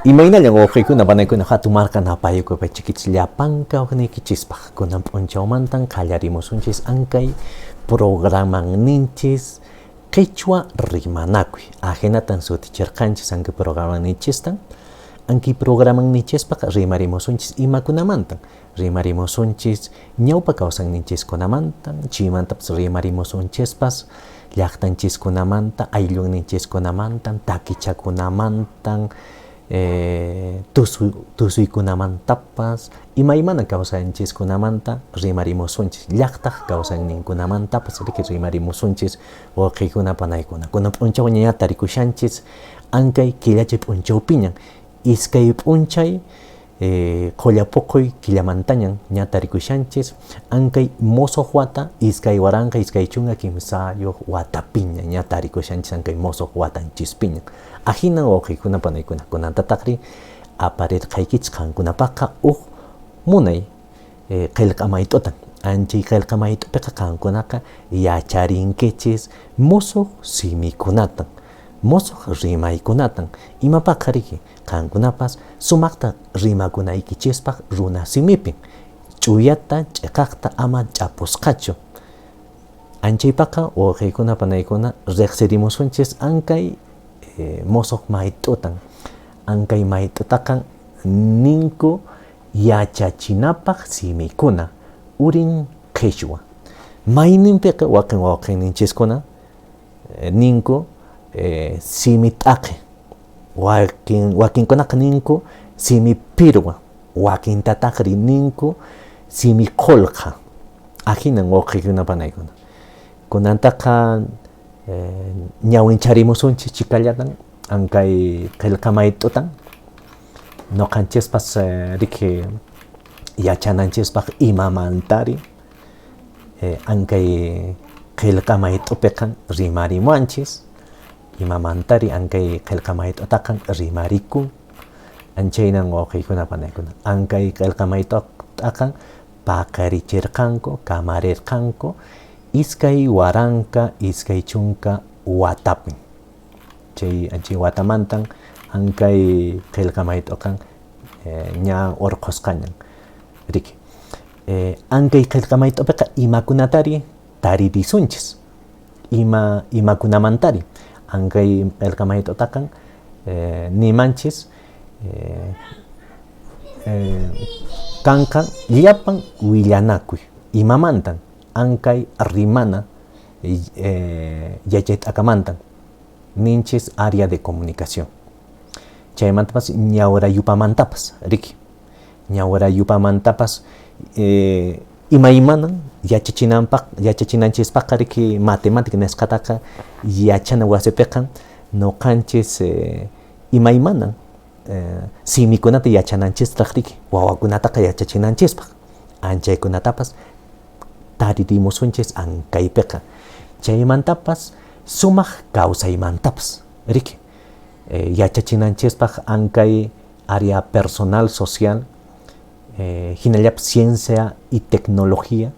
Imaynallan wawqiykuna panaykuna hatun markanapayukupa chikichllapanka hukniykichispa kunan p'unchawmantan qallarimusunchis ankay programan ninchis Quechua rimanakuy ajenatan sutichirqanchis anki programan ninchistan anki programan ninchispaqa rimarimusunchis imakunamantan rimarimusunchis ñawpa kawsanninchiskunamantan chaymantapas rimarimusunchispas llaqtanchiskunamanta ayllunninchiskunamantan takichakunamantan tusuykunamantapas imaymana kawsanchiskunamanta rimarimusunchis llaqtaq kawsanninkunamantapas rimarimusunchis wawqiykuna panaykuna kunan p'unchaw ñañata rikushanchis ankay killachay p'unchawpiñan iskay p'unchay qollapuquy killamantañan ñata rikushanchis ankay mosoq wata iskay waranqa iskay chunka kimsayuq watapiña ñata rikushanchis ankay mosoq watanchispiñan ahinan wawqiykuna panaykuna kunantataqri aparirqaykichis qankunapaqa munay qillqamayt'utan anchay qillqamayt'upiqa qankunaqa yacharinkichis musuq simikunatan musuq rimaykunatan imapaqa riki qankunapas sumaqta rimakunaykichispaq runa simipin ch'uyata ch'iqaqta ama ch'apusqachu anchaypaqa wawqiykuna panaykuna riqsirimusunchis ankay musuq mayt'utan ankay mayt'utaqa ninku yachachinapaq simikuna urin qhichwa mayninpiqa wakin wawqiyninchiskuna ninku simi t'aqi wakinkunaqa ninku simi pirwa wakintataqri ninku simi qolqa ahinan wawqiykuna panaykuna kunantaqa ñawincharimusunchis chikallatan ankay qillqamayt'utan noqanchispas riki yachananchispaq imamantari ankay qillqamayt'upiqa rimarimuanchis imamantari ankay qillqamayt'utaqa rimarikun anchaynan wawqiykuna panaykuna ankay qillqamayt'utaqa paqarichirqanku kamarirqanku iskay waranka iskay chunka watapin chay watamantan ankay qillqamayt'uqa ña urqusqañan riki ankay qillqamayt'upiqa imakunatari taririsunchis imakunamantari ankay qillqamayt'utaqa nimanchis kanqa llapan willanakuy imamantan ankay rimana yachayt'akamantan ninchis área de comunicación chaymantapas ñawrayupamantapas riki ñawrayupamantapas imaymanan yachachinanchispaqqa riki matemática nisqataqa yachana wasipiqa noqanchis imaymanan simikunata yachananchistraq riki wawakunataqa yachachinanchispaq anchaykunatapas taririmusunchis ankaypiqa chaymantapas sumaq kawsaymantapas riki yachachinanchispaq ankay área personal social hinallapas ciencia y tecnología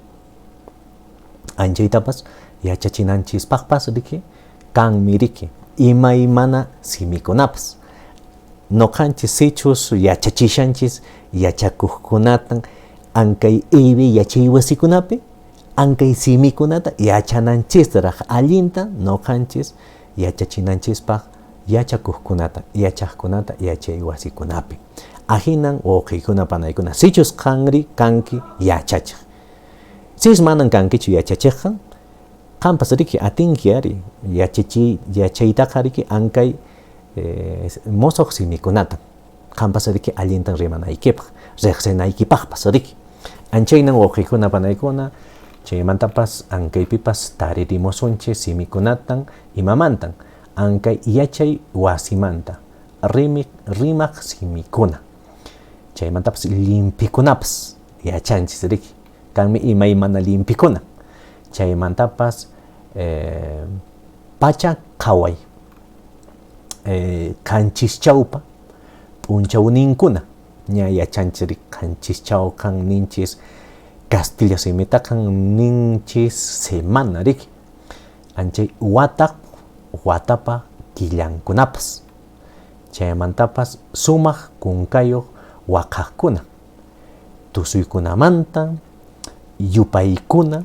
anchaytapas yachachinanchispaqpas riki kanmi riki imaymana simikunapas noqanchis sichus yachachishanchis yachakuqkunatan ankay ibi yachay wasikunapi ankay simikunata yachananchistraq allinta noqanchis yachachinanchispaq yachakuqkunata yachaqkunata yachay wasikunapi ahinan wawqiykuna panaykuna sichus kanki yachachiq sis manan kankichu yachachiqqa qampas riki atinki ari yachaytaqa riki ankay musuq simikunata qampas riki allintan rimanaykipaq riqsinaykipaqpas riki anchaynan wawqiykuna panaykuna chaymantapas ankaypipas taririmusunchis simikunatan imamantan ankay yachay wasimanta rimaq simikuna chaymantapas limpikunapas yachanchis riki kanmi imaymana limpikuna chaymantapas pacha qhaway qanchischawpa p'unchawninkuna ña yachanchis riki qanchischawqa kan ninchis Castilla simitaqa ninchis semana riki anchay watapa killankunapas chaymantapas sumaq kunkayuq waqaqkuna, tusuykunamanta, yupaykuna,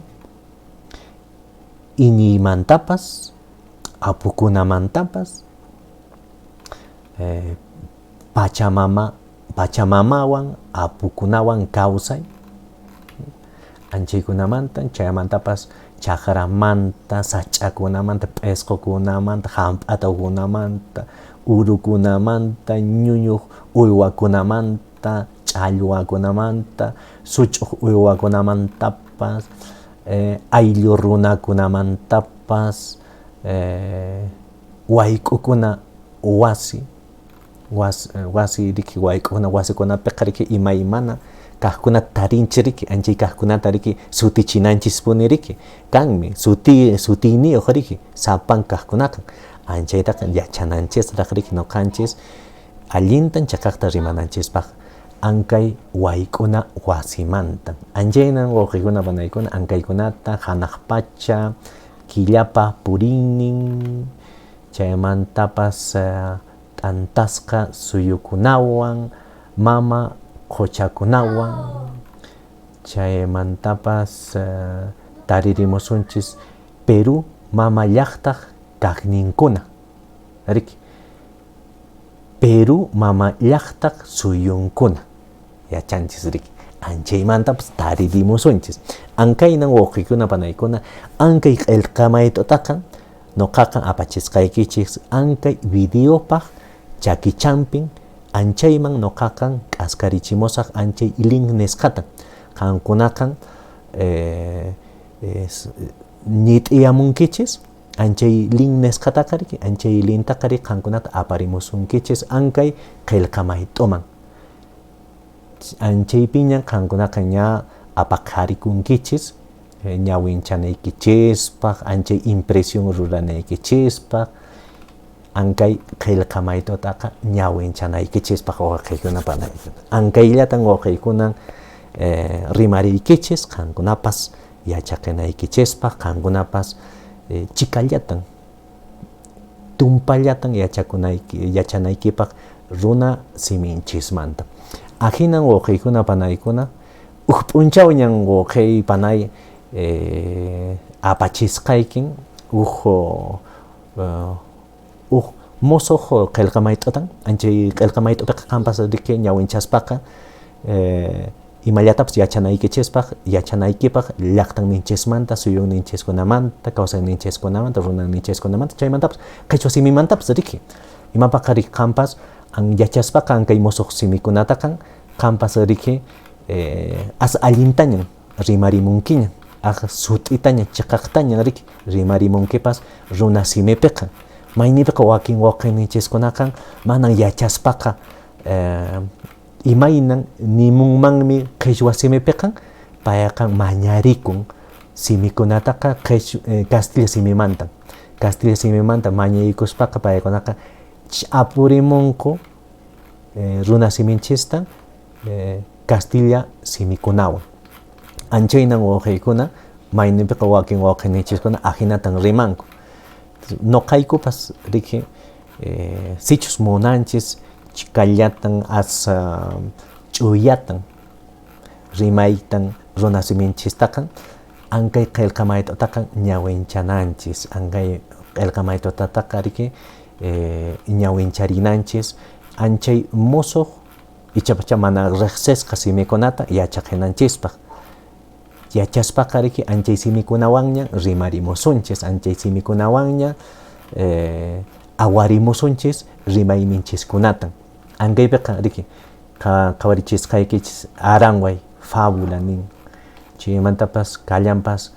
iñiymantapas, apukunamantapas, pachamamawan, apukunawan kawsay, anchaykunamanta, chaymantapas chaqramanta, sach'akunamanta, p'isqukunamanta, hamp'atukunamanta, urukunamanta, ñuñuq uywakunamanta, ch'allwakunamanta, such'uq uywakunamantapas, ayllu runakunamantapas, wayk'ukuna wasi riki wayk'ukuna wasikunapiqa riki imaymana kaqkunata tarinchik riki, anchay kaqkunata riki sutichinanchispuni riki kanmi, sutiyniyuq riki sapan kaqkunaqa, anchaytaqa yachananchis riki ñuqanchis allintan chaqaqta rimananchispaq ankay wayk'una wasimanta. Anchaynan wawqiykuna panaykuna ankaykunata hanaq pacha killapa purinnin, chaymantapas t'antasqa suyukunawan, mama qochakunawan, chaymantapas taririmusunchis Peru mama llaqtaq kaqninkuna riki, Peru mama llaqtaq suyunkuna yachanchis riki, anchaymantapas taririmusunchis. Ankaynan wawqiykuna panaykuna ankay qillqamaytutaqa ñuqaqa apachisqaykichis ankay videopaq chakichanpin anchayman ñuqaqa k'askarichimusaq anchay link nisqata qankunaqa ñit'iyamunkichis anchay link nisqataqa riki, anchay linktaqa riki qankunata aparimusunkichis ankay qillqamayt'uman, anchaypiña qankunaqa ña apaqharikunkichis ñawinchanaykichispa, anchay impresión ruranaykichispaq, ankay qillqamaytutaqa ñawinchanaykichispaq wawqiykuna panaykuna. Ankaylatan wawqiykuna rimariykichis, qankunapas yachaqinaykichispaq, qankunapas chikallatan, tumpallatan yachanaykipaq runa siminchismanta. Ahinan wawqiykuna panaykuna uq p'unchaw ñan wawqiy panay apachisqaykin uq musuq qillqamayt'utan, anchay qillqamayt'utaqa qanpas riki ñawinchaspaqa imallatapas yachanaykipaq llaqtanninchismanta, suyunninchiskunamanta, kawsayninchiskunamanta, runanninchiskunamanta, chaymantapas qhichwa simimantapas riki, imapaqa riki qanpas yachaspaqa ankay musuq simikunataqa qanpas riki as allintañan rimarimunkiñan, sut'itaña chiqaqtaña riki rimarimunkipas runa simipiqa, maynipiqa wakin wawqiyninchiskunaqa manan yachaspaqa imaynan nimunmanmi qhichwa simipiqa payqa mañarikun simikunataqa Castilla simimanta mañarikuspaqa paykunaqa apurimunku runa siminchista Castilla simikunawan. Anchaynan wawqiykuna maynipiqa wakin wawqiyninchiskuna ahinatan rimanku. Ñuqaykupas riki sichus munanchis chikallatan asa ch'uyatan rimaytan runa siminchistaqa ankay qillqamayt'utaqa ñawinchananchis, ankay qillqamayt'utataqa riki ñawincharinanchis anchay musuq ichapacha mana riqsisqa simikunata yachaqinanchispaq, yachaspaqa riki anchay simikunawanña rimarimusunchis, anchay simikunawanña awarimusunchis rimayninchiskunata. Ankaypiqa riki qhawarichisqaykichis aranway fábula nin, chaymantapas kallanpas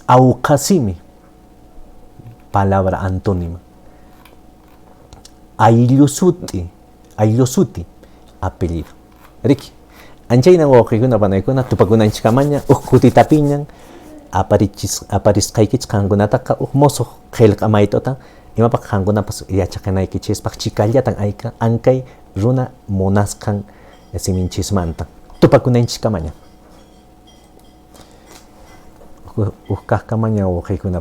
awqasimi palabra antónima, ayllusuti apellido riki. Anchaynan wawqiykuna panaykuna tupakunanchikamaña uq kutitapiñan aparisqaykichis qankunataqa uq musuq qillqamayt'uta imapas qankunapas yachaqinaykichispaq chikallatan ankay runa munasqan siminchismanta tupakunanchikamaña uq kaqkamaña wawqiykuna